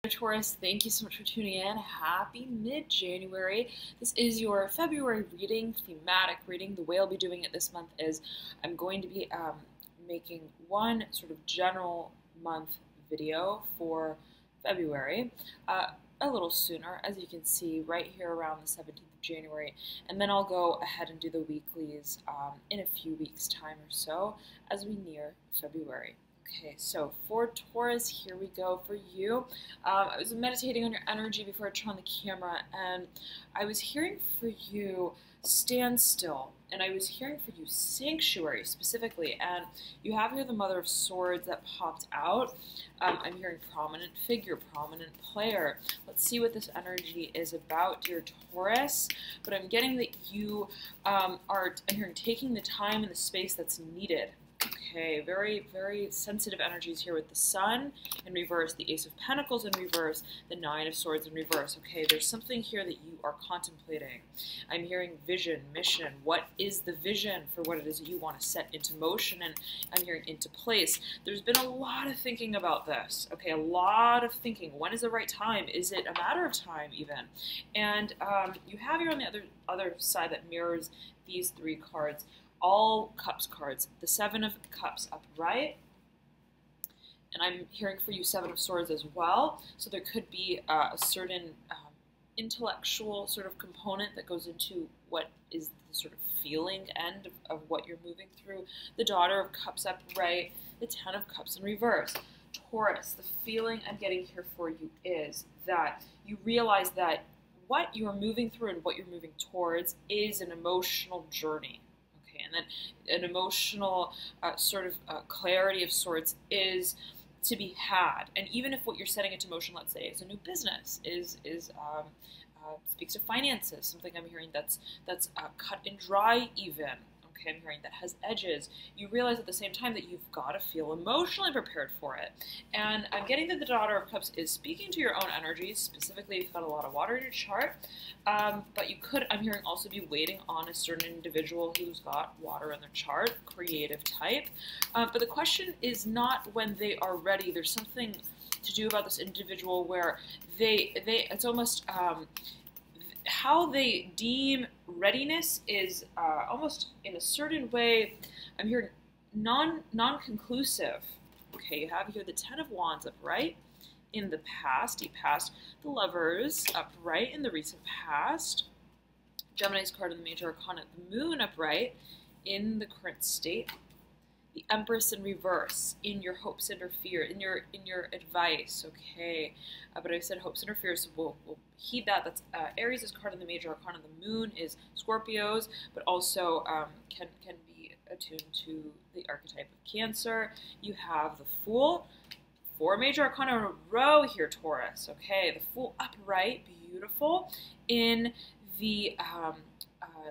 Taurus, thank you so much for tuning in. Happy mid-January. This is your February reading, thematic reading. The way I'll be doing it this month is I'm going to be making one sort of general month video for February, a little sooner, as you can see right here around the 17th of January, and then I'll go ahead and do the weeklies in a few weeks' time or so as we near February. Okay, so for Taurus, here we go for you. I was meditating on your energy before I turned on the camera, and I was hearing for you stand still, and I was hearing for you sanctuary specifically, and you have here the Mother of Swords that popped out. I'm hearing prominent figure, prominent player. Let's see what this energy is about, dear Taurus. But I'm getting that you I'm hearing taking the time and the space that's needed. Okay, very, very sensitive energies here with the Sun in reverse, the Ace of Pentacles in reverse, the Nine of Swords in reverse. Okay, there's something here that you are contemplating. I'm hearing vision, mission. What is the vision for what it is that you want to set into motion? And I'm hearing into place. There's been a lot of thinking about this. Okay, a lot of thinking. When is the right time? Is it a matter of time even? And you have here on the other side that mirrors these three cards. All Cups cards, the Seven of Cups upright, and I'm hearing for you Seven of Swords as well, so there could be a certain intellectual sort of component that goes into what is the sort of feeling end of what you're moving through. The Daughter of Cups upright, the Ten of Cups in reverse. Taurus, the feeling I'm getting here for you is that you realize that what you're moving through and what you're moving towards is an emotional journey. And then an emotional sort of clarity of sorts is to be had. And even if what you're setting into motion, let's say, is a new business, speaks to finances, something I'm hearing that's cut and dry even. Okay, I'm hearing that has edges. You realize at the same time that you've got to feel emotionally prepared for it. And I'm getting that the Daughter of Cups is speaking to your own energies, specifically if you've got a lot of water in your chart. But you could, I'm hearing, also be waiting on a certain individual who's got water in their chart, creative type. But the question is not when they are ready. There's something to do about this individual where it's almost how they deem readiness is almost in a certain way, I'm hearing non-conclusive. Okay, you have here the Ten of Wands upright in the past, deep past, the Lovers upright in the recent past, Gemini's card in the Major Arcana, the Moon upright in the current state, the Empress in reverse, in your hopes and or fear, in your advice, okay? But I said hopes and or fears, so we'll heed that. That's Aries' card in the Major Arcana. The Moon is Scorpios, but also can be attuned to the archetype of Cancer. You have the Fool, 4 Major Arcana in a row here, Taurus, okay? The Fool upright, beautiful, in the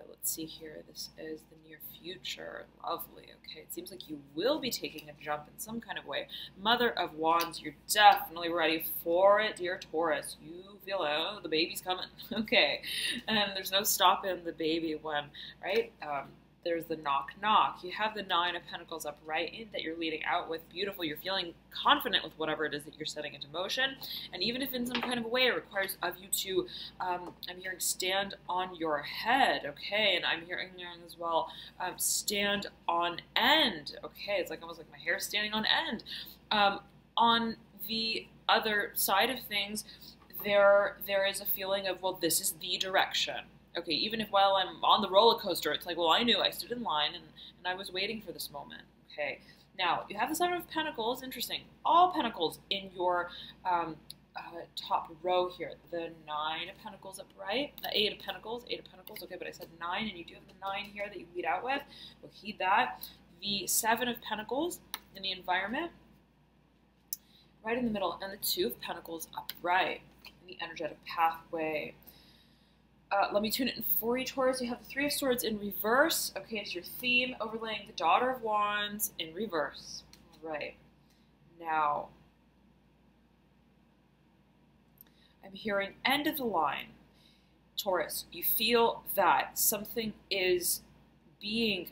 let's see here, this is the near future, lovely, okay, it seems like you will be taking a jump in some kind of way. Mother of Wands, you're definitely ready for it, dear Taurus. You feel, oh, the baby's coming, okay, and there's no stopping the baby when, right, there's the knock knock. You have the Nine of Pentacles upright in that you're leading out with. Beautiful. You're feeling confident with whatever it is that you're setting into motion. And even if in some kind of a way it requires of you to, I'm hearing stand on your head. Okay. And I'm hearing as well, stand on end. Okay. It's like almost like my hair standing on end. On the other side of things, there is a feeling of, well, this is the direction. Okay, even if while I'm on the roller coaster, it's like, well, I knew I stood in line and I was waiting for this moment. Okay, now you have the Seven of Pentacles. Interesting. All Pentacles in your top row here. The Nine of Pentacles upright. The Eight of Pentacles. Okay, but I said 9, and you do have the 9 here that you lead out with. We'll heed that. The Seven of Pentacles in the environment, right in the middle, and the Two of Pentacles upright in the energetic pathway. Let me tune it in for you, Taurus. You have the Three of Swords in reverse. Okay, it's your theme, overlaying the Daughter of Wands in reverse. All right. Now, I'm hearing end of the line. Taurus, you feel that something is being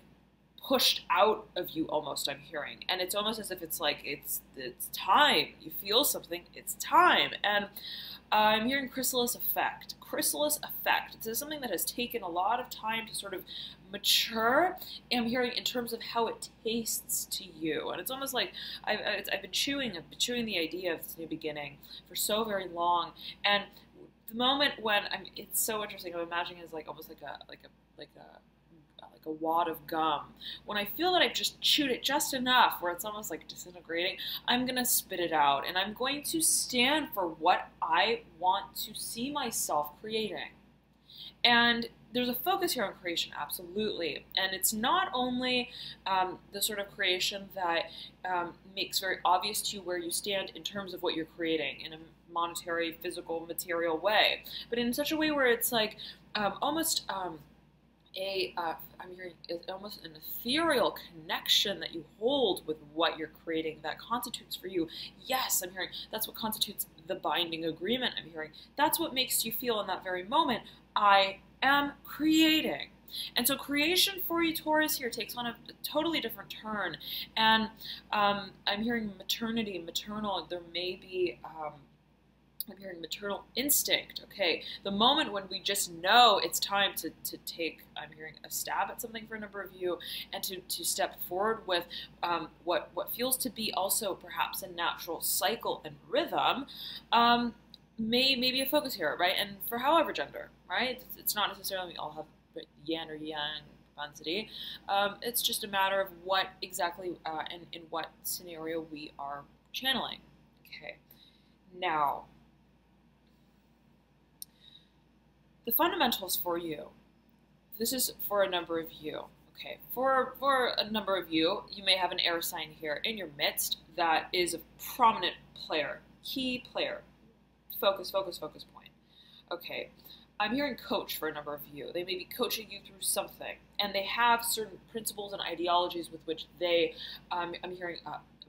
pushed out of you almost, I'm hearing. And it's almost as if it's like, it's time. You feel something, it's time. And I'm hearing chrysalis effect. Chrysalis effect. This is something that has taken a lot of time to sort of mature. And I'm hearing in terms of how it tastes to you. And it's almost like I've been chewing the idea of this new beginning for so very long. And the moment when it's so interesting. I'm imagining it as like almost like a wad of gum. When I feel that I've just chewed it just enough where it's almost like disintegrating, I'm going to spit it out and I'm going to stand for what I want to see myself creating. And there's a focus here on creation, absolutely. And it's not only the sort of creation that makes very obvious to you where you stand in terms of what you're creating in a monetary, physical, material way, but in such a way where it's like almost I'm hearing almost an ethereal connection that you hold with what you're creating that constitutes for you. Yes, I'm hearing that's what constitutes the binding agreement. I'm hearing that's what makes you feel in that very moment, I am creating. And so creation for you, Taurus, here takes on a totally different turn. And I'm hearing maternity, maternal, there may be I'm hearing maternal instinct, okay? The moment when we just know it's time to take, I'm hearing a stab at something for a number of you, and to step forward with what feels to be also perhaps a natural cycle and rhythm, may be a focus here, right? And for however gender, right? It's not necessarily we all have yin or yang propensity. It's just a matter of what exactly and in what scenario we are channeling, okay? Now, the fundamentals for you, this is for a number of you, okay? For a number of you, you may have an air sign here in your midst that is a prominent player, key player, focus point, okay? I'm hearing coach for a number of you. They may be coaching you through something, and they have certain principles and ideologies with which they, I'm hearing,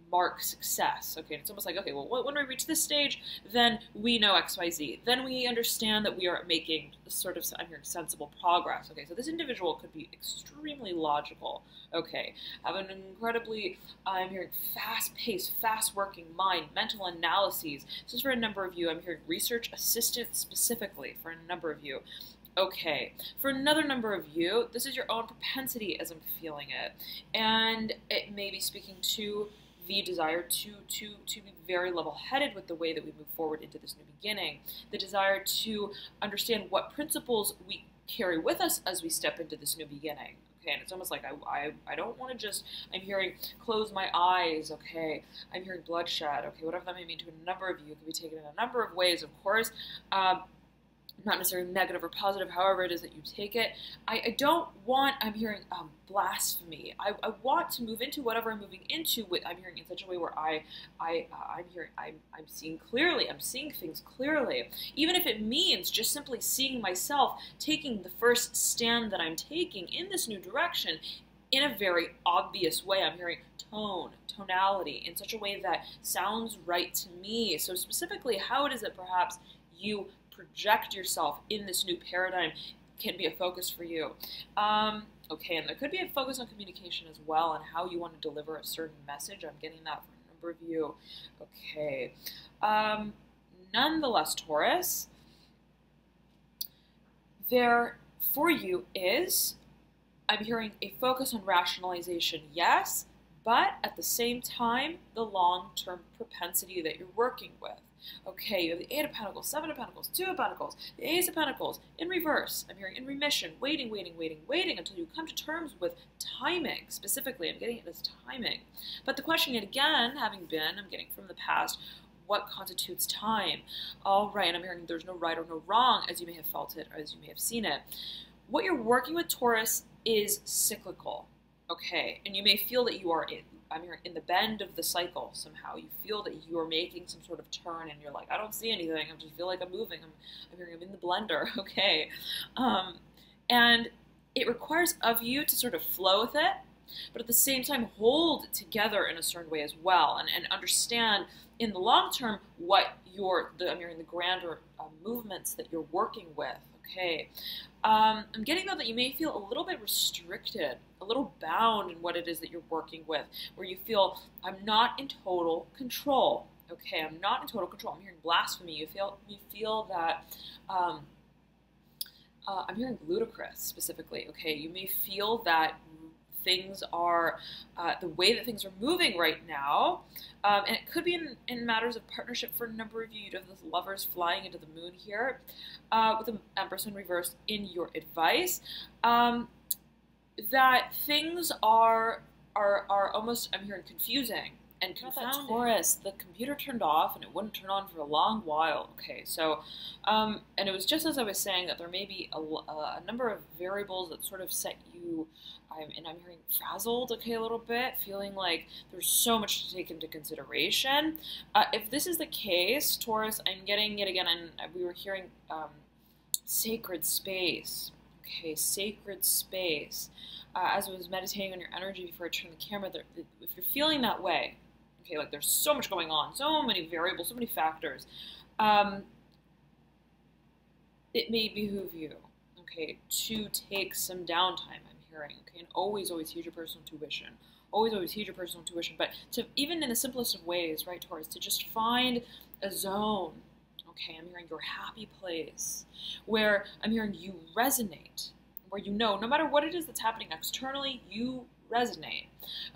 mark success. Okay, it's almost like, okay, well, when we reach this stage, then we know XYZ. Then we understand that we are making sort of, I'm hearing, sensible progress. Okay, so this individual could be extremely logical. Okay, have an incredibly, I'm hearing, fast-paced, fast-working mind, mental analyses. This is for a number of you. I'm hearing research assistant specifically for a number of you. Okay, for another number of you, this is your own propensity as I'm feeling it. And it may be speaking to the desire to be very level-headed with the way that we move forward into this new beginning, the desire to understand what principles we carry with us as we step into this new beginning. Okay, and it's almost like I don't want to just, I'm hearing close my eyes, okay, I'm hearing bloodshed, okay, whatever that may mean to a number of you. It can be taken in a number of ways, of course. Not necessarily negative or positive, however it is that you take it. I don't want, I'm hearing blasphemy. I want to move into whatever I'm moving into with, I'm hearing in such a way where I'm hearing, I'm seeing clearly, I'm seeing things clearly. Even if it means just simply seeing myself taking the first stand that I'm taking in this new direction in a very obvious way. I'm hearing tonality in such a way that sounds right to me. So specifically, how it is that perhaps you project yourself in this new paradigm can be a focus for you. Okay, and there could be a focus on communication as well and how you want to deliver a certain message. I'm getting that for a number of you. Okay. Nonetheless, Taurus, there for you is, I'm hearing a focus on rationalization, yes, but at the same time, the long-term propensity that you're working with. Okay, you have the 8 of Pentacles, 7 of Pentacles, 2 of Pentacles, the Ace of Pentacles, in reverse. I'm hearing in remission, waiting until you come to terms with timing. Specifically, I'm getting it as timing. But the question yet again, having been, I'm getting from the past, what constitutes time? All right, and I'm hearing there's no right or no wrong as you may have felt it or as you may have seen it. What you're working with, Taurus, is cyclical. Okay, and you may feel that you are in the bend of the cycle somehow. You feel that you are making some sort of turn and you're like, I don't see anything. I just feel like I'm moving. I'm in the blender, okay? And it requires of you to sort of flow with it, but at the same time hold it together in a certain way as well and understand in the long term what I'm hearing the grander movements that you're working with, Okay. I'm getting though that you may feel a little bit restricted, a little bound in what it is that you're working with, where you feel I'm not in total control. Okay, I'm not in total control. I'm hearing blasphemy. You feel that I'm hearing ludicrous specifically. Okay, you may feel that things are the way that things are moving right now, and it could be in matters of partnership for a number of you. You'd have the lovers flying into the moon here with the Empress in reverse in your advice, that things are almost, I'm hearing, confusing and confounding. Taurus, the computer turned off and it wouldn't turn on for a long while. Okay, so, and it was just as I was saying that there may be a number of variables that sort of set you, I'm hearing frazzled, okay, a little bit, feeling like there's so much to take into consideration. If this is the case, Taurus, I'm getting it again, and we were hearing sacred space. Okay, sacred space. As I was meditating on your energy before I turned the camera, if you're feeling that way, okay, like there's so much going on, so many variables, so many factors, it may behoove you, okay, to take some downtime, I'm hearing, okay, and always heed your personal intuition. Always heed your personal intuition, but to, even in the simplest of ways, right, Taurus, to just find a zone, okay, I'm hearing your happy place, where I'm hearing you resonate, where you know, no matter what it is that's happening externally, you resonate,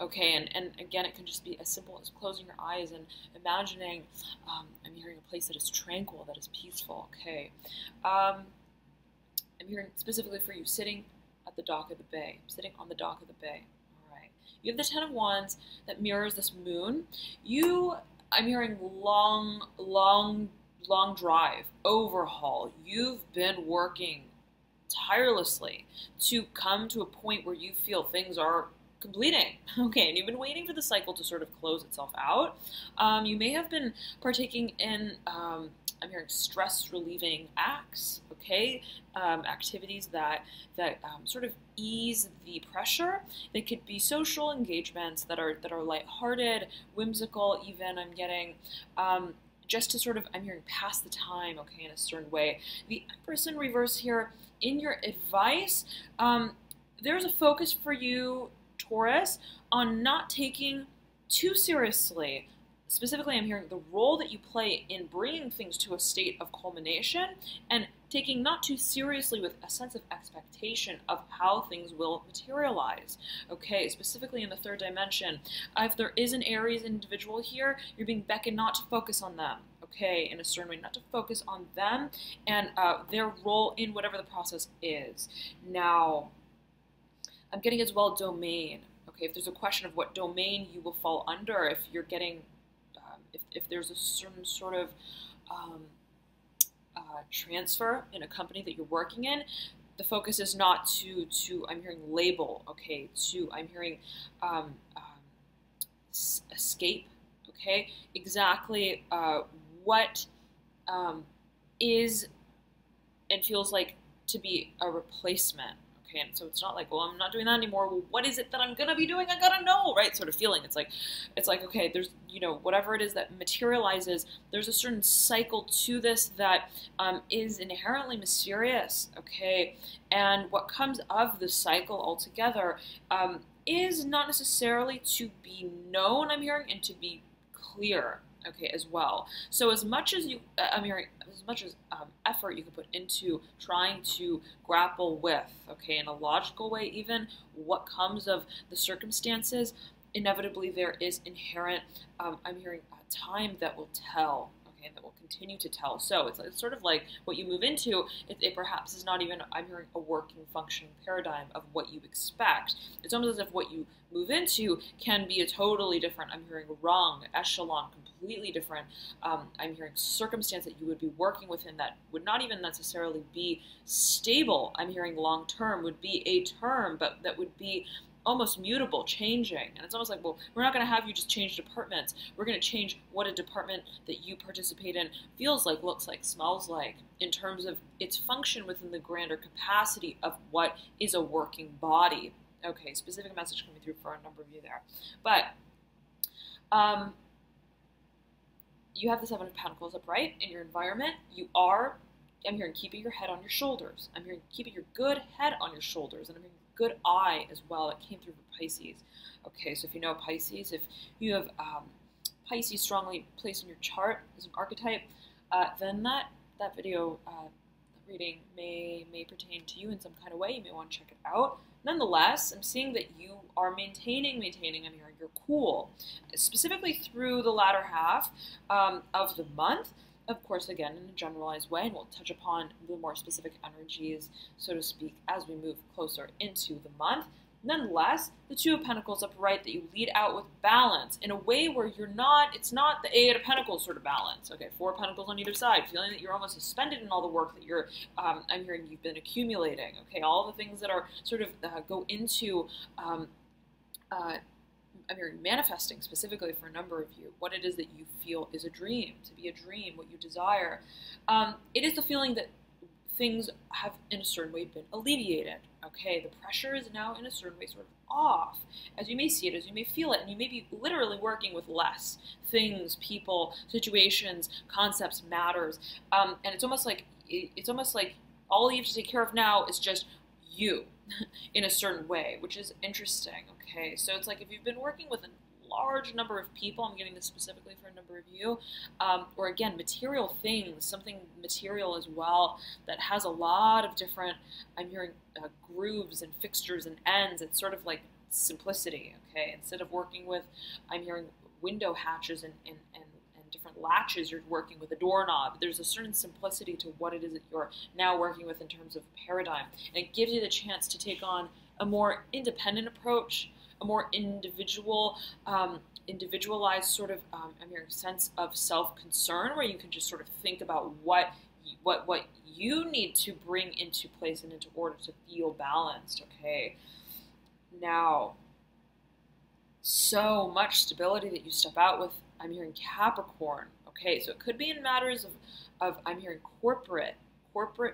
okay, and again, it can just be as simple as closing your eyes and imagining, I'm hearing a place that is tranquil, that is peaceful, okay, I'm hearing specifically for you, sitting at the dock of the bay, sitting on the dock of the bay, all right, you have the Ten of Wands that mirrors this moon, I'm hearing long drive, overhaul, you've been working tirelessly to come to a point where you feel things are completing, okay, and you've been waiting for the cycle to sort of close itself out. You may have been partaking in, I'm hearing stress-relieving acts, okay, activities that sort of ease the pressure. They could be social engagements that are lighthearted, whimsical, even, I'm getting, just to sort of, I'm hearing, pass the time, okay, in a certain way. The Empress in reverse here, in your advice, there's a focus for you, Taurus, on not taking too seriously, specifically I'm hearing the role that you play in bringing things to a state of culmination, and taking not too seriously with a sense of expectation of how things will materialize, okay, specifically in the third dimension. If there is an Aries individual here, you're being beckoned not to focus on them, okay, in a certain way, not to focus on them and their role in whatever the process is. Now, I'm getting as well domain, okay, if there's a question of what domain you will fall under, if you're getting, if there's a certain sort of transfer in a company that you're working in, the focus is not to I'm hearing label, okay, to I'm hearing escape, okay, exactly what is and feels like to be a replacement, okay, and so it's not like, well, I'm not doing that anymore, well, what is it that I'm gonna be doing? I gotta know, right, sort of feeling. It's like, okay, there's, you know, whatever it is that materializes, there's a certain cycle to this that is inherently mysterious, okay, and what comes of the cycle altogether is not necessarily to be known, I'm hearing, and to be clear, okay, as well. So as much as you, I'm hearing, as much as effort you can put into trying to grapple with, okay, in a logical way even, what comes of the circumstances, inevitably there is inherent, I'm hearing, time that will tell, okay, and that will continue to tell. So it's sort of like what you move into, it perhaps is not even, I'm hearing, a working, functioning paradigm of what you expect. It's almost as if what you move into can be a totally different, I'm hearing, rung, echelon, completely different, I'm hearing, circumstance that you would be working within that would not even necessarily be stable, I'm hearing, long term, would be a term, but that would be almost mutable, changing. And it's almost like, well, we're not going to have you just change departments. We're going to change what a department that you participate in feels like, looks like, smells like, in terms of its function within the grander capacity of what is a working body. Okay, specific message coming through for a number of you there. But you have the Seven of Pentacles upright in your environment. You are I'm hearing keeping your head on your shoulders. I'm hearing keeping your good head on your shoulders. And I'm hearing good eye as well. It came through for Pisces. Okay, so if you know Pisces, if you have Pisces strongly placed in your chart as an archetype, then that video reading may pertain to you in some kind of way. You may want to check it out. Nonetheless, I'm seeing that you are maintaining, I'm hearing your cool, specifically through the latter half of the month. Of course, again, in a generalized way, and we'll touch upon the more specific energies, so to speak, as we move closer into the month. Nonetheless, the Two of Pentacles upright, that you lead out with balance in a way where you're not, it's not the Eight of Pentacles sort of balance. Okay, Four of Pentacles on either side, feeling that you're almost suspended in all the work that you're, I'm hearing you've been accumulating. Okay, all the things that are sort of go into, I'm hearing manifesting specifically for a number of you, what it is that you feel is a dream, to be a dream, what you desire. It is the feeling that things have in a certain way been alleviated. Okay, the pressure is now in a certain way sort of off, as you may see it, as you may feel it, and you may be literally working with less things, people, situations, concepts, matters, and it's almost like all you have to take care of now is just you in a certain way, which is interesting. Okay, so it's like if you've been working with a large number of people, I'm getting this specifically for a number of you, or again, material things, something material as well, that has a lot of different, I'm hearing grooves and fixtures and ends. It's sort of like simplicity, okay? Instead of working with, I'm hearing window hatches and different latches, you're working with a doorknob. There's a certain simplicity to what it is that you're now working with in terms of paradigm. And it gives you the chance to take on a more independent approach, a more individualized sort of, I'm hearing sense of self-concern, where you can just sort of think about what you need to bring into place and into order to feel balanced. Okay, now, so much stability that you step out with, I'm hearing Capricorn. Okay, so it could be in matters of I'm hearing corporate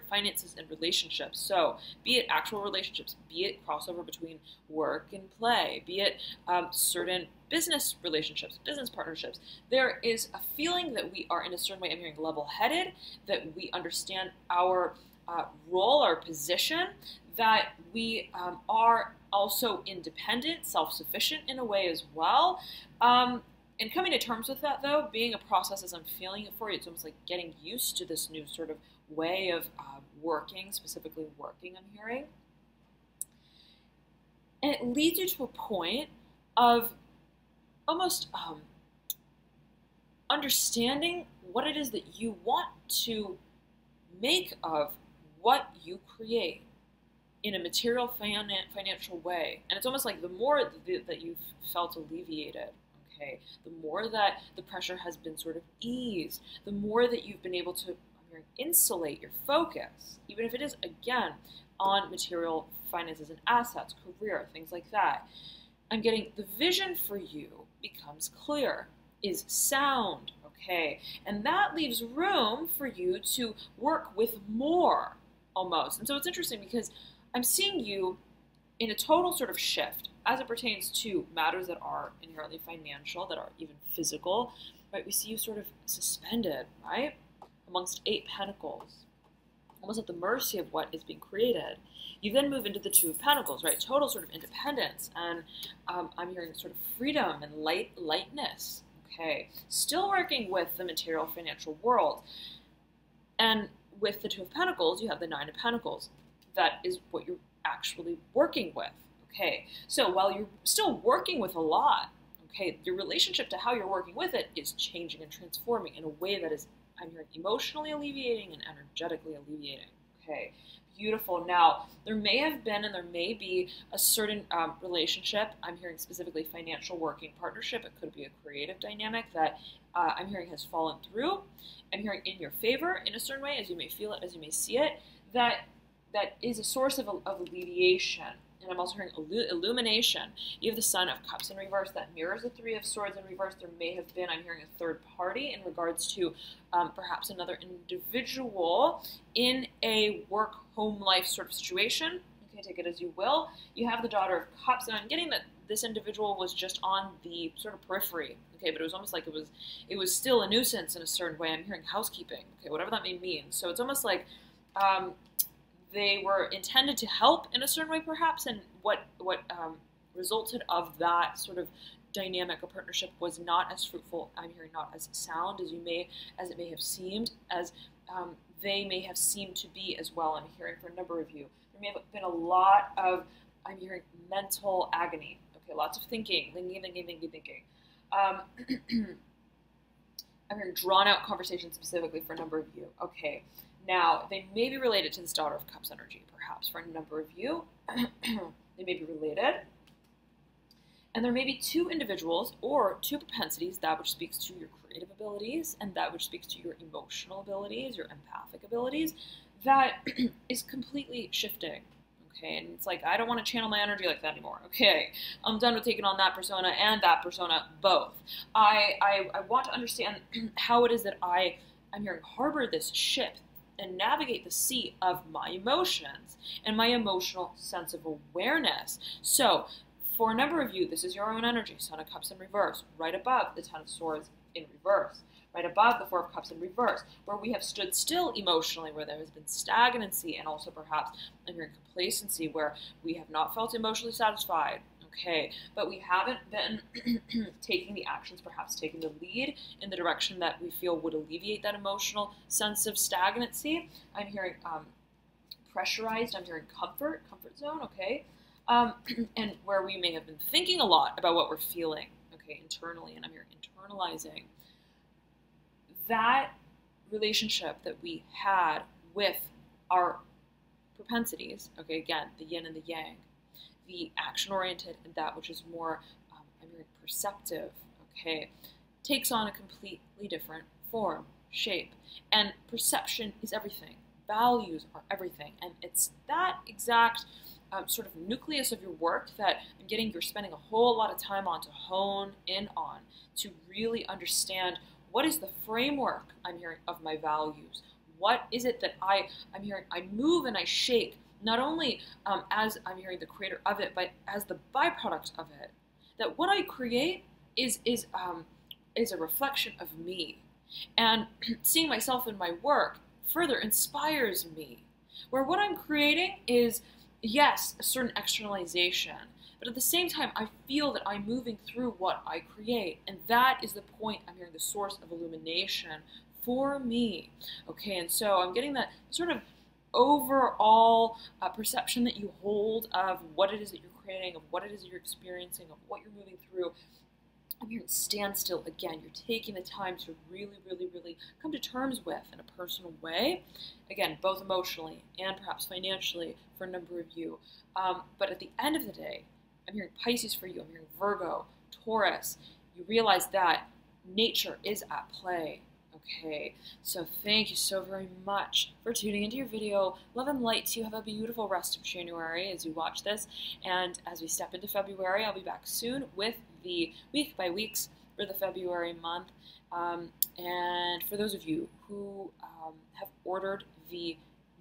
finances and relationships. So be it actual relationships, be it crossover between work and play, be it certain business relationships, business partnerships. There is a feeling that we are in a certain way, I'm hearing level-headed, that we understand our role, our position, that we are also independent, self-sufficient in a way as well. And coming to terms with that, though, being a process as I'm feeling it for you, it's almost like getting used to this new sort of way of working, specifically working, I'm hearing. And it leads you to a point of almost understanding what it is that you want to make of what you create in a material financial way. And it's almost like the more that you've felt alleviated, okay, the more that the pressure has been sort of eased, the more that you've been able to insulate your focus, even if it is, again, on material finances and assets, career, things like that. I'm getting the vision for you becomes clear, is sound, okay? And that leaves room for you to work with more, almost. And so it's interesting because I'm seeing you in a total sort of shift as it pertains to matters that are inherently financial, that are even physical, right? We see you sort of suspended, right? Amongst 8 pentacles, almost at the mercy of what is being created. You then move into the 2 of Pentacles, right? Total sort of independence, and I'm hearing sort of freedom and lightness, okay? Still working with the material financial world. And with the 2 of Pentacles, you have the 9 of Pentacles. That is what you're actually working with, okay? So while you're still working with a lot, okay, your relationship to how you're working with it is changing and transforming in a way that is, I'm hearing, emotionally alleviating and energetically alleviating. Okay, beautiful. Now, there may have been and there may be a certain relationship, I'm hearing specifically financial working partnership. It could be a creative dynamic that I'm hearing has fallen through. I'm hearing in your favor in a certain way, as you may feel it, as you may see it, that is a source of alleviation. And I'm also hearing illumination. You have the Sun of Cups in reverse that mirrors the 3 of Swords in reverse. There may have been, I'm hearing, a third party in regards to perhaps another individual in a work, home life sort of situation. Okay, take it as you will. You have the Daughter of Cups, and I'm getting that this individual was just on the sort of periphery. Okay, but it was almost like it was still a nuisance in a certain way. I'm hearing housekeeping. Okay, whatever that may mean. So it's almost like they were intended to help in a certain way, perhaps, and what resulted of that sort of dynamic or partnership was not as fruitful. I'm hearing not as sound as it may have seemed, as they may have seemed to be as well. I'm hearing for a number of you, there may have been a lot of, I'm hearing mental agony. Okay, lots of thinking. I'm hearing drawn out conversations specifically for a number of you. Okay, now they may be related to this Daughter of Cups energy, perhaps for a number of you. They may be related. And there may be two individuals or two propensities, that which speaks to your creative abilities and that which speaks to your emotional abilities, your empathic abilities, that is completely shifting. Okay, and it's like, I don't want to channel my energy like that anymore. Okay, I'm done with taking on that persona and that persona both. I want to understand how it is that I'm here to harbor this ship and navigate the sea of my emotions and my emotional sense of awareness. So, for a number of you, this is your own energy. Son of Cups in reverse, right above the Ten of Swords in reverse, right above the Four of Cups in reverse, where we have stood still emotionally, where there has been stagnancy, and also perhaps I'm hearing complacency, where we have not felt emotionally satisfied. Okay, but we haven't been taking the actions, perhaps taking the lead in the direction that we feel would alleviate that emotional sense of stagnancy. I'm hearing pressurized. I'm hearing comfort zone. Okay. And where we may have been thinking a lot about what we're feeling, okay, internally, and I'm here internalizing that relationship that we had with our propensities, okay, again, the yin and the yang, the action-oriented and that which is more, I'm hearing perceptive, okay, takes on a completely different form, shape, and perception is everything. Values are everything, and it's that exact sort of nucleus of your work that I'm getting you're spending a whole lot of time on to hone in on, to really understand what is the framework I'm hearing of my values. What is it that I'm hearing I move and I shake, not only as I'm hearing the creator of it, but as the byproduct of it. That what I create is a reflection of me. And seeing myself in my work further inspires me. Where what I'm creating is, yes, a certain externalization, but at the same time, I feel that I'm moving through what I create, and that is the point, I'm hearing the source of illumination for me. Okay, and so I'm getting that sort of overall perception that you hold of what it is that you're creating, of what it is that you're experiencing, of what you're moving through. I'm hearing standstill again. You're taking the time to really, really, really come to terms with in a personal way. Again, both emotionally and perhaps financially for a number of you. But at the end of the day, I'm hearing Pisces for you. I'm hearing Virgo, Taurus. You realize that nature is at play. Okay, so thank you so very much for tuning into your video. Love and light to you. Have a beautiful rest of January as you watch this. And as we step into February, I'll be back soon with the week by weeks for the February month. And for those of you who have ordered the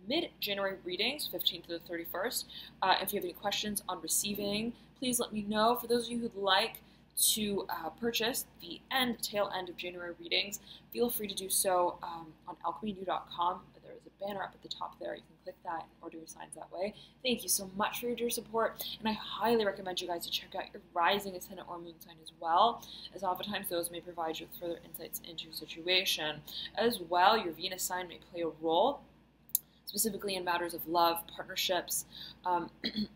mid-January readings, 15th to the 31st, if you have any questions on receiving, please let me know. For those of you who'd like to purchase the tail end of January readings, feel free to do so on alchemynew.com. There is a banner up at the top there. You can click that and order your signs that way. Thank you so much for your dear support, and I highly recommend you guys to check out your rising, ascendant, or moon sign as well, as oftentimes those may provide you with further insights into your situation. As well, your Venus sign may play a role, specifically in matters of love, partnerships. I'm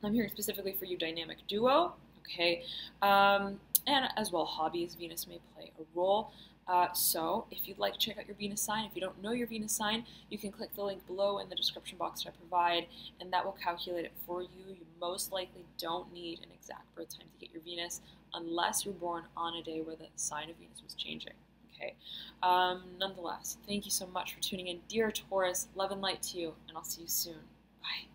hearing specifically for you dynamic duo, okay? And as well, hobbies, Venus may play a role. So if you'd like to check out your Venus sign, if you don't know your Venus sign, you can click the link below in the description box that I provide, and that will calculate it for you. You most likely don't need an exact birth time to get your Venus, unless you're born on a day where the sign of Venus was changing. Okay. Nonetheless, thank you so much for tuning in. Dear Taurus, love and light to you, and I'll see you soon. Bye.